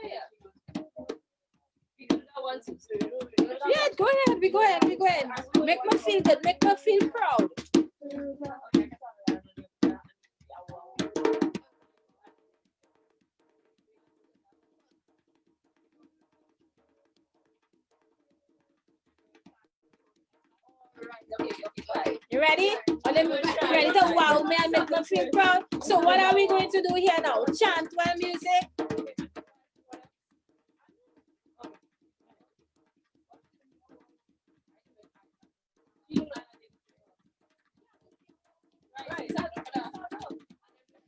Yeah. We do that one too. So Yeah, go ahead. We go ahead. Make me feel good. Make me feel proud. Okay. You ready? Ready to wow me and make me feel proud? So what are we going to do here now? Chantwell music.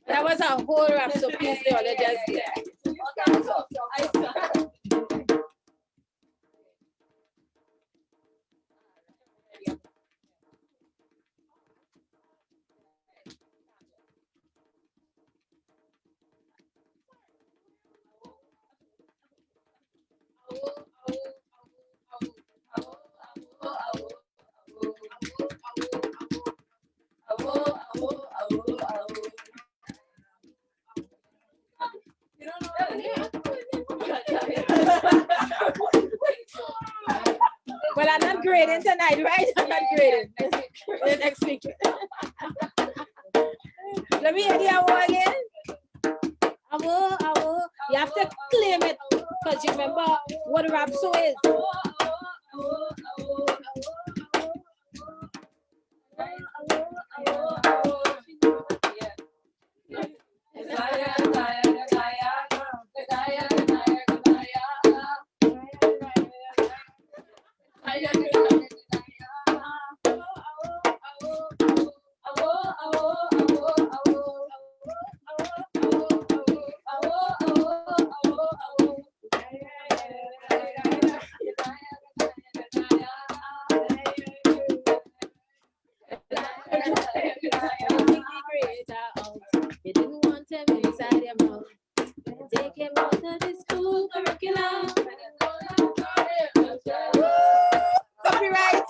That was a whole Rapso piece they all just did. Well, I'm not grading tonight, right? I'm not grading. Next week. Let me hear the award again. You have to claim it because you remember what Rapso is. You didn't want him inside your mouth. Take him out of the school curriculum. Copyright.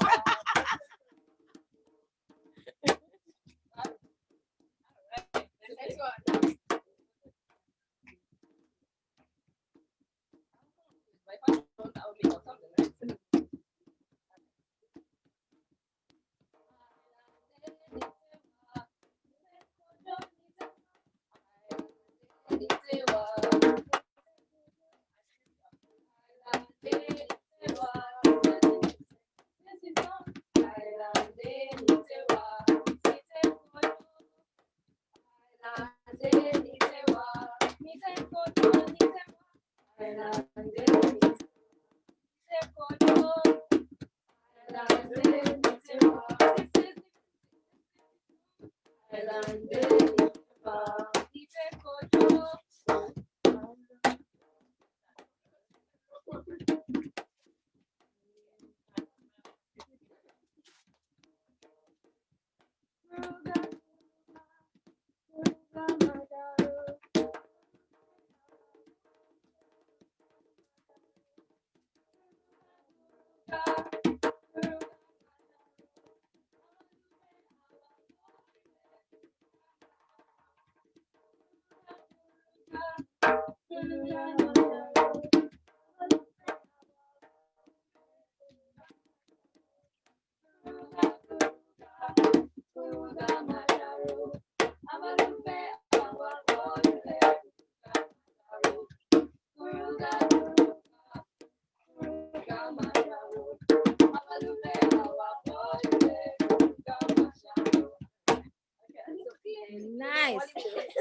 Nice.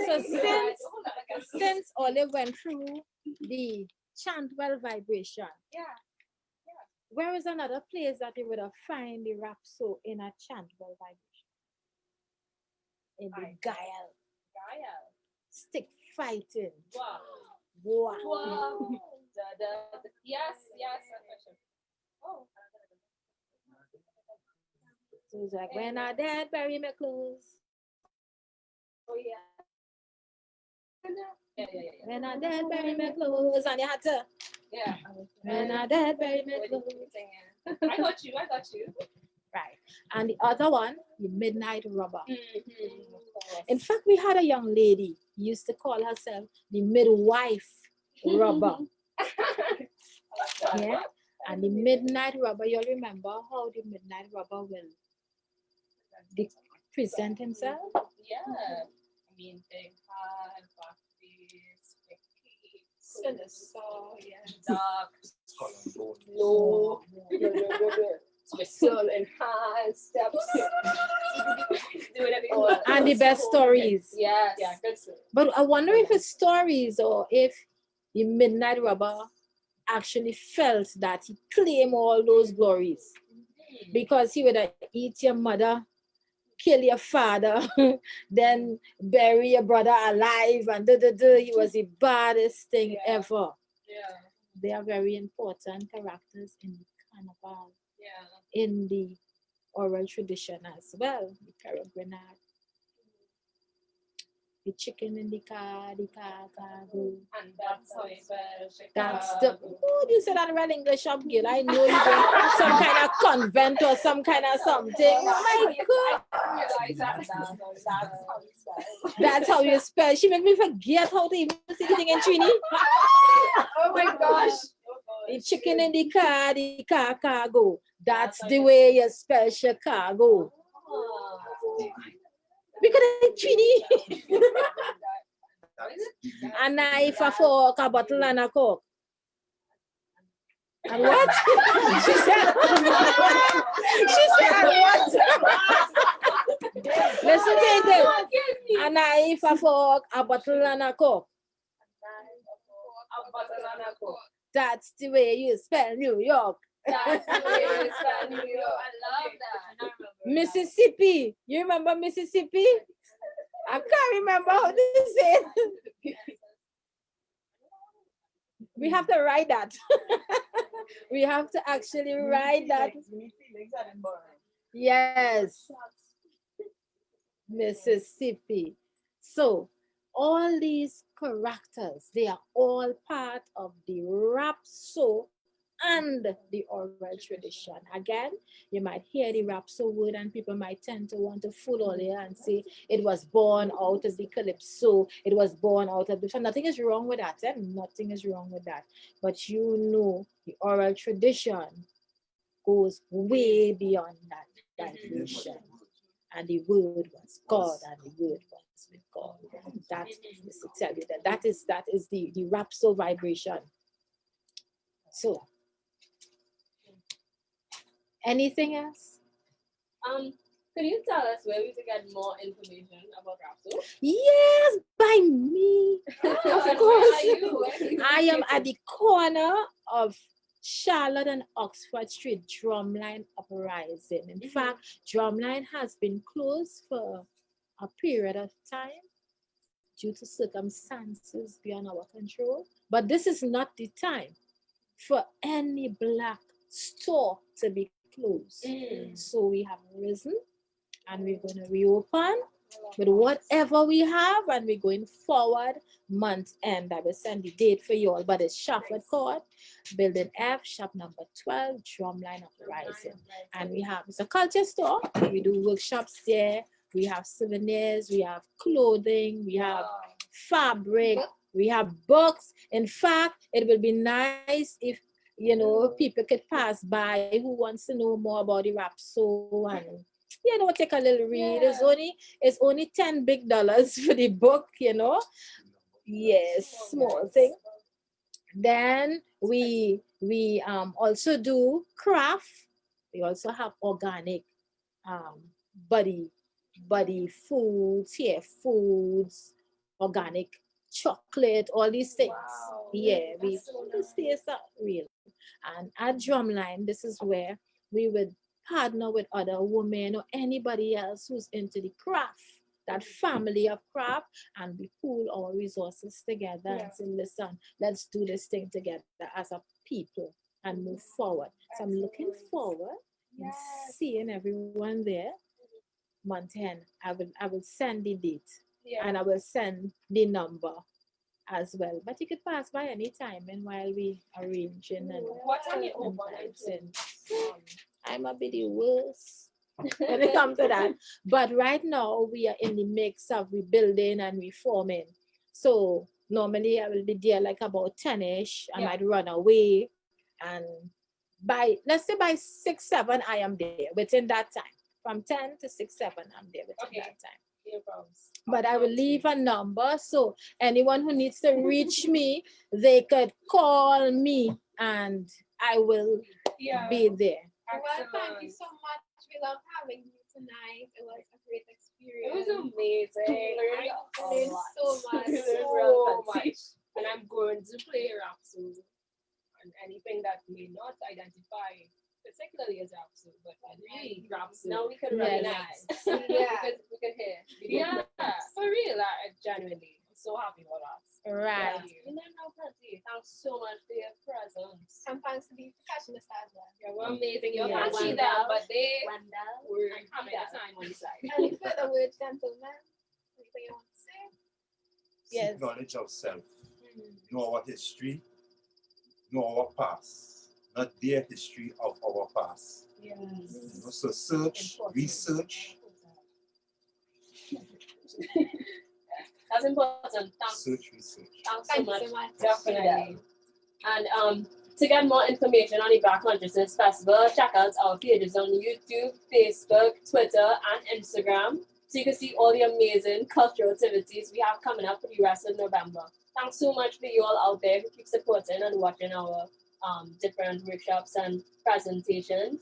So since Olive went through the chantwell vibration, Where is another place that you would have find the Rapso in a chantwell vibration? In the Gael, Gaia. stick fighting. Wow. Wow. Wow. Yes, yes. Oh. So it's like, when I dead, bury my clothes. Oh yeah. Yeah. When I dead, bury my clothes. And you had to, Yeah. when I dead, bury my What do you clothes. think? I got you. Right. And the other one, the midnight robber. Mm-hmm. In fact, we had a young lady used to call herself the midwife robber. Yeah. And the midnight robber, you'll remember how the midnight robber will present himself? Yeah. I mean, big heart, black face, big feet, sinister, dark, low, whistle and hands, steps. And the best stories. Yes. Yeah, good story. But I wonder if it's stories or if the midnight robber actually felt that he claimed all those glories. Because he would eat your mother, kill your father, then bury your brother alive, and he was the baddest thing ever. Yeah. They are very important characters in the carnival, Yeah. in the oral tradition as well. The Pierrot Grenade, the chicken in the car go. And that's how it was. That's the, oh, you said that in real English up, girl. I know you going some kind of convent or some kind of something. My God. That's how you spell. She make me forget how to even say the thing in Trini. Oh my gosh. The chicken in the car go. That's the way you spell Chicago. Because it's Trini. A knife, a fork, a bottle, and a coke. And what? She said, what? Listen to it. A knife, a fork, a bottle, and a coke. That's the way you spell New York. That's the way you spell New York. I love that. Mississippi. You remember Mississippi? I can't remember how to say it. We have to write that. We have to actually write that. Yes. Mississippi. So all these characters, they are all part of the Rapso and the oral tradition. Again, you might hear the Rapso word and people might tend to want to fool all there and say it was born out of the Calypso, it was born out of the... Nothing is wrong with that. Nothing is wrong with that. But you know, the oral tradition goes way beyond that dimension. And the word was God, and the word was with God. That is to tell you that is the Rapso vibration. So, anything else? Could you tell us where we can get more information about Rapso? Yes, by me. Of course. I am at the corner of Charlotte and Oxford Street, Drumline Uprising. In fact, Drumline has been closed for a period of time due to circumstances beyond our control. But this is not the time for any black store to be closed. So we have risen and we're going to reopen with whatever we have, and we're going forward month end. I will send the date for you all, but it's Shafford Court, Building F, shop number 12, Drumline Uprising. And we have, it's a culture store. We do workshops there. We have souvenirs, we have clothing, we have fabric, we have books. In fact, it will be nice if, you know, people could pass by who wants to know more about the Rapso and, you know, take a little read. It's only $10 big for the book, you know. Yes, small thing. Then we also do craft. We also have organic body foods, hair foods, organic chocolate, all these things. Wow. Yeah, we That's so this taste real. And at Drumline, this is where we would partner with other women or anybody else who's into the craft, that family of craft, and we pool our resources together and say, listen, let's do this thing together as a people and move forward. So I'm looking forward to seeing everyone there. Month 10, I will send the date and I will send the number as well. But you could pass by any time and while we arranging and What's on your open? I'm a bit the worst when it comes to that. But right now we are in the mix of rebuilding and reforming. So normally I will be there like about 10ish. I might run away, and by let's say by 6, 7 I am there within that time. From 10 to 6, 7 I'm there within that time. But I will leave a number, so anyone who needs to reach me, they could call me and I will be there. Well, thank you so much. We love having you tonight. It was a great It experience. was amazing. I learned so much. So much. And I'm going to play Rapso and anything that may not identify particularly as Rapso, but really Rapso. Now we can recognize. We can hear. Yeah, for real. Genuinely. I'm so happy about that. Right. You learned how plenty. Thanks so much for your presence. And thanks to the percussionists as well. Yeah, we're amazing. You Yeah. can't see that, but they were Wendell. having a time on the side. Any further words, gentlemen? Anything you want to say? Yes. Knowledge of self. Know our history. Know our past. Not their history of our past. Yes. You know, so search, research. That's important. Thanks. Search, research. Thanks Thank so you much. so much. Definitely. And to get more information on the Black Consciousness Festival, check out our pages on YouTube, Facebook, Twitter, and Instagram. So you can see all the amazing cultural activities we have coming up for the rest of November. Thanks so much for you all out there who keep supporting and watching our different workshops and presentations.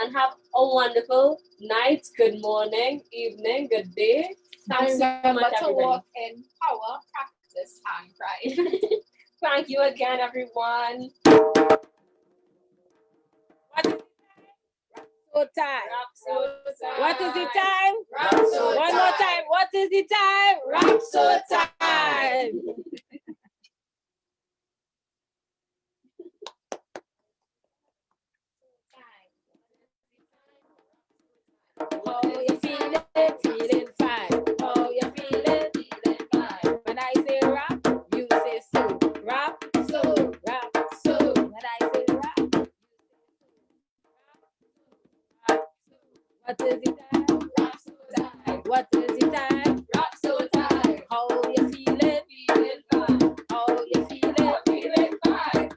And have a wonderful night, good morning, evening, good day. Thanks so much, to everybody. walk in power, practice, and pride. Thank you again, everyone. So time. Rapso What is the time? Rapso One more time. What is the time? Rapso time. How you feeling? Feeling fine. How you feeling? Feeling fine. When I say rap, you say so. Rap, so. Rap, so. When I say rap, what is the time? Rapso time. What is the time? Rapso time. How you feeling? Feeling fine. How you feeling? Feeling fine.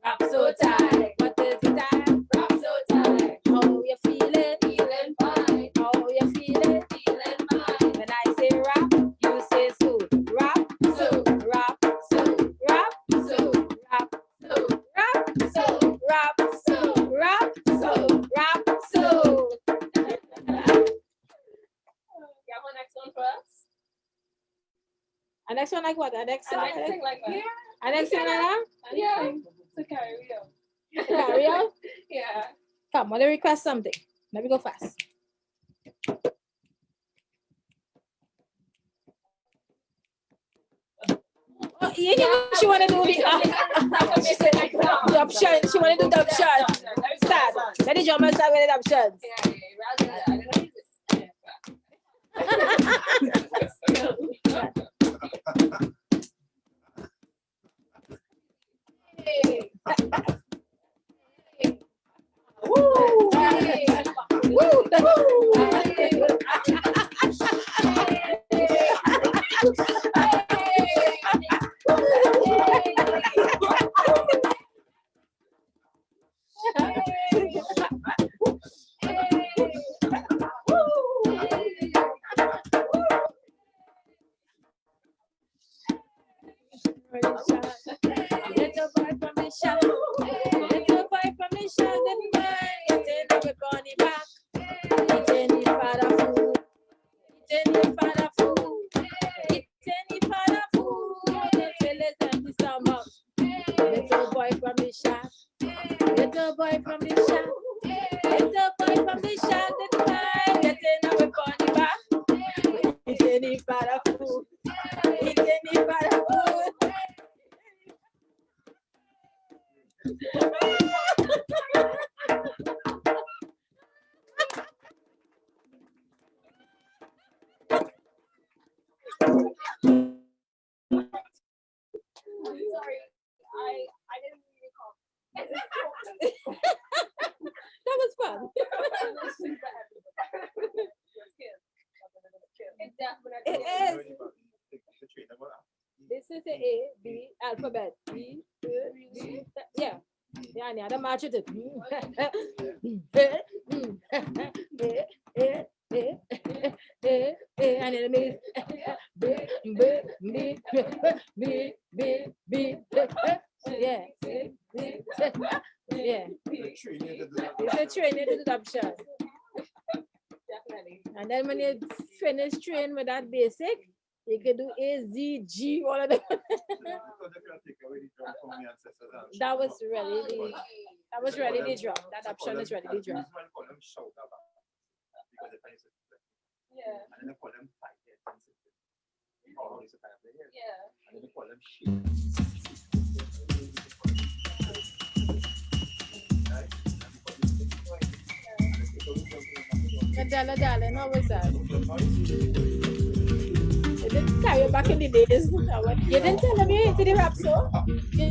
Rapso time. What is the time? Rapso time. How you feeling? Feeling fine. How you feeling? Feeling fine. When I say rap, you say so. Rap, So, rap, so. Rap, so, rap, so, rap, so, rap, so, rap, so. rap, so. You have one next one for us? And next one like what? And next I one? might sing like that. And next one like that? Yeah. To carry on. Carry on. Yeah. Come, want to request something? Let me go fast. Oh, you know, she want to do the She said like that. the option. She want to do the option. Start. Let the drummer start with the options. Yeah, rather than that. I don't Woo! Little boy from the shop, little boy from the shop, good boy, getting everybody back, eating his father food, boy from the shack. Little boy from the shack, the time getting away from the back. Eating it for the food. Eating it for the food. Sorry, I didn't really call. That was fun. It definitely It is. is. The train about This is the A, B, alphabet. B, B, yeah. Yeah, and the other match it. And then it yeah. Yeah. the train into the It's a training introduction. Definitely. And then when you finish training with that basic, you can do A, Z, G, all of them. So they can take away the drum from the ancestors and That was really the drum. That so option is really the drum. This one call them shout about because they find it. Yeah. And then they call them fight it. Oh, it's a kind of thing. Yeah. And then they call them shit. Darling, how was that? You didn't carry it back in the days. You didn't tell them you hated the Rapso. You